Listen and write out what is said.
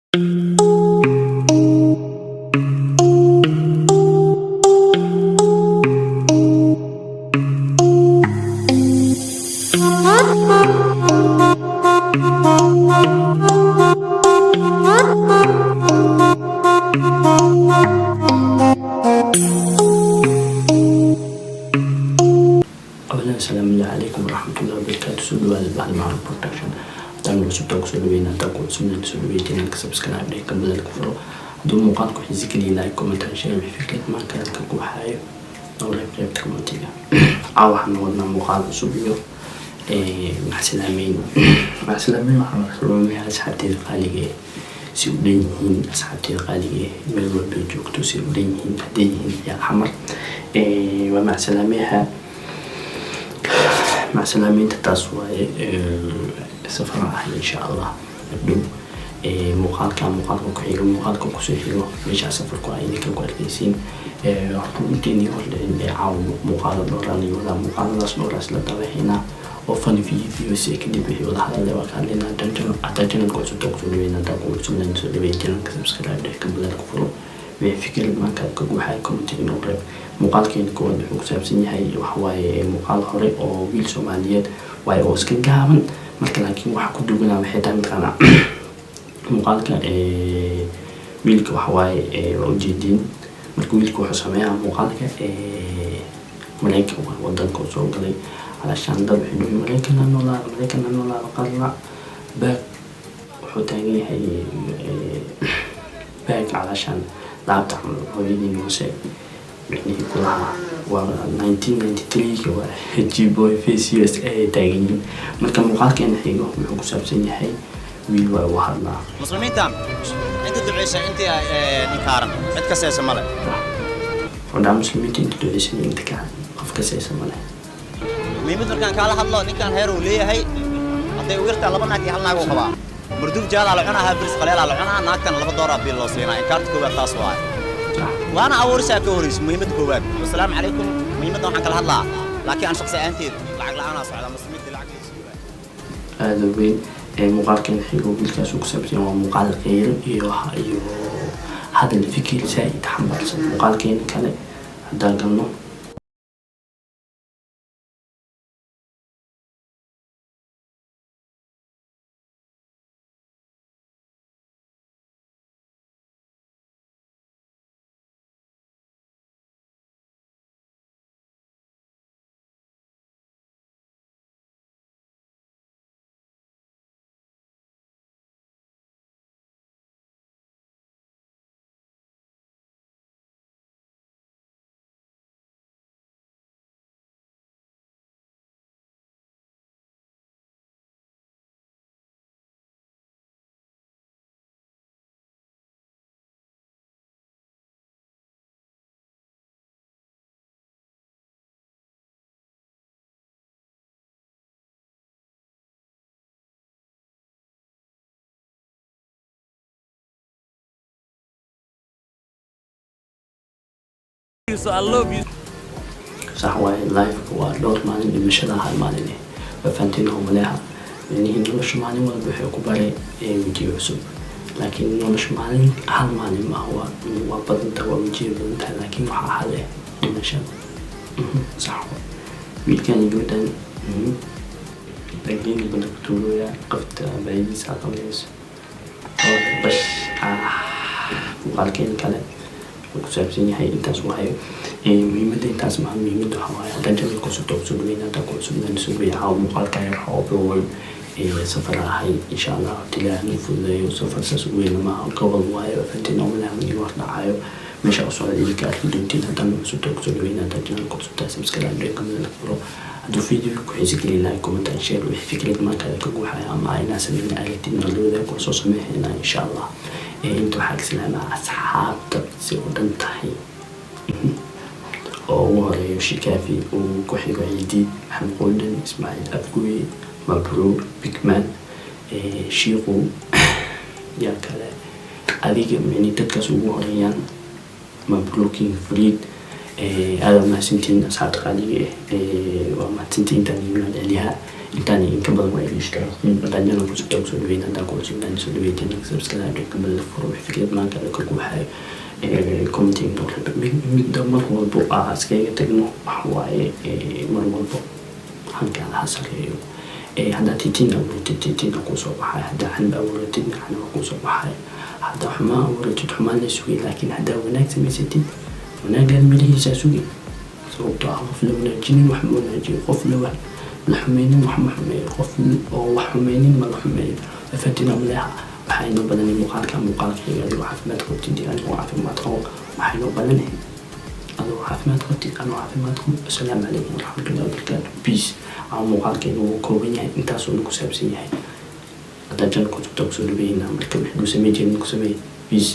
أولا السلام عليكم ورحمة الله وبركاته. سودو هذا بعد مع البرودكشن تعملوا سبتوك سودوين تاكو سمنا سودوين سبسكرايب ليك قبل الكفر هدول مقالكم حزيك لي لايك كومنت شير بفكرة ما كانت كوكو حايو أو لا قريب كومنتيها أو حنودنا مقال سودو مع سلامين مع سلامين محمد رومي أصحابتي الغالية سودين أصحابتي الغالية ملول بيجوكتو سودين هدين يا حمر ومع سلاميها مع سلامين تتاسواي سفر راح إن شاء الله نبدو مقالكم كحيلو مقالكم كسيحيلو ليش أسافر كوعيني كوارثيسين أنتيني ولا عاو مقال دوراني ولا مقال راس دوراس لطوحنا وفن في سيك دي به ولا هذا اللي وكان لنا أتجنن كوسو توكسو لوين تاكو سمنا سلوين جنن كسبسكرايب ده كمل الكفرو بفكر ما كان كوجو حاجة كومنتين نقرب مقالكين كون حكسب سنيهاي وحواي مقال هوري أو ويل سوماليات واي أوسكن جامن marka laakiin waxa ku duganaa waxay tahay midkana muuqaalka wiilka waxa waaye waa ujeedin marka wiilku wuxuu sameeyaa muuqaalka Mareykanka wadanka soo galay alashaan dad wuxuu Mareykanka noolaa qarna baak wuxuu taagan yahay baak alashaan laabta hooyadii noose wixii kulaha waa 1993 waa G-Boy Face USA taagan marka muuqaalkeena xigo wuxuu ku saabsan yahay wiil waa wahadna muslimiinta inta duceysa inta ninkaran cid ka seeysa male wada muslimiinta inta duceysa inta ka qof ka seeysa male miimid markaan kala hadlo ninkan heer uu leeyahay haday u yartaa laba naag iyo hal naag oo qaba mardub jaala la cunaha bris qaleel la cunaha naagtan laba door bil loo siinaa kaarta koobaad taas waay وانا اورسا كوريس مهمه كوباد السلام عليكم مهمه waxaan kala hadlaa laakiin aan shakhsi ahaanteed lacag la'aan socda muslimiinta lacag هذا وين muuqaalkan xigo wiilkaas uu ku saabsan waa muuqaal qeyr iyo hada fikir saay taxambarsan muuqaalkan kale hadaan galno So I love you. صح واي لايف ودور مالين بمشهد هاي مالين فانتينهم ملها يعني نولش مالين ولا بحكوا بري فيديو عصب لكن نولش مالين هل مالين ما هو بدن توا وجيه بدن لكن وحا حاله بمشهد صح ويل كان يقولن بقين اللي بدك تقولوا يا قفت بعيد ساعة قميص بس وقال كين كلام وكسبسين هاي إنتاز وهاي مهمة إنتاز مع مهمة هواي هذا جميل كسبتوك سودوين هذا كسبنا نسوي عاو مقال كاير عاو بقول سفر هاي إن شاء الله تلاقي نفوذ وسفر سوينا مع قبل وهاي فانتنا ولا من يورنا عايو مش أصلا اللي كان دونتين هذا كسبتوك سودوين هذا جميل كسبتها سبسكرايب لكم نكبروا هذا فيديو كويس كلي لايك كومنت شير وفكرة ما كان كجو حياة مع ناس من آلتين نردو ذاك وصوص مهنا إن شاء الله انتو حق سلامة أصحاب تبسي ودنتحي وهريو شكافي وكوحي وعيدي محمد قولن إسماعيل أبقوي مبروك بيكمان شيخو يا كلا أذيك مني تكسو وهريان مبروكين فريد هذا ما سنتين أصحاب غالية وما سنتين تاني من عليها intaan inka badan waa iishka dadana ku soo dhaweyn inta ku soo dhaweyn soo dhaweyn subscribe kabal furo fikrad maanta ka waxay commenting mid mar walbo askayga tagno wax waaye mar walbo halkaan hasareeyo hadda titina ku soo baxay hadda xan awratina xan ku soo baxay hadda xumaa awratid xumaa la sugi laakiin hadda wanaag samaysatid wanaagan milihiisa sugi sababtoo ah qof la wanaajinin wax ma wanaajiyo qof la xumaynin wax ma xumeeyo qof oo wax xumaynin ma la xumeeyo afatina malaha waxaynu badanay muuqaalkayga adigo caafimaad qabtid anigo caafimaad qabo waxaynu badanay adigo caafimaad qabtid anigo caafimaad qabo assalaamu calaykum waraxmatullahi wabarakaatu peace ama muuqaalkayga wuu kooban yahay intaasoo ku saabsan yahay haddaa janka ku soo dhaweynaa marka wixii ku sameyn jirin ku sameey peace